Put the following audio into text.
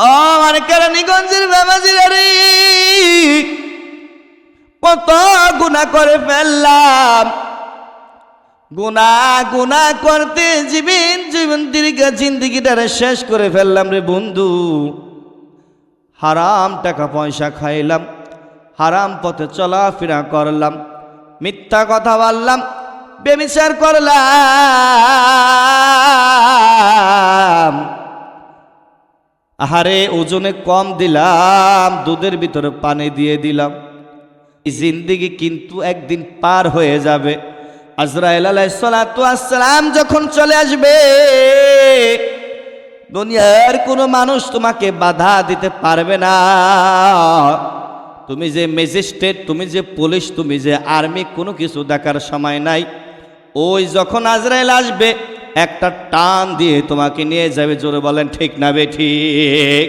ও আমার কেরানীগঞ্জের বাবাজিরা রে, কত গুনাহ করে ফেললাম, গুনাহ করতে জীবন দীর্ঘ জিন্দেগিটারে শেষ করে ফেললাম রে বন্ধু। হারাম টাকা পয়সা খাইলাম, হারাম পথে চলাফেরা করলাম, মিথ্যা কথা বললাম, ব্যভিচার করলাম, আহারে ওজনে কম দিলাম, দুধের ভিতরে পানি দিয়ে দিলাম। এই জিন্দেগি কিন্তু একদিন পার হয়ে যাবে। আজরাইল আলাইহিস সালাতু ওয়াস সালাম যখন চলে আসবে, দুনিয়ার কোনো মানুষ তোমাকে বাধা দিতে পারবে না। তুমি যে ম্যাজিস্ট্রেট, তুমি যে পুলিশ, তুমি যে আর্মি, কোনো কিছু দেখার সময় নাই। ওই যখন আজরাইল আসবে, একটা টান দিয়ে তোমাকে নিয়ে যাবে। জোরে বলেন ঠিক না বে ঠিক?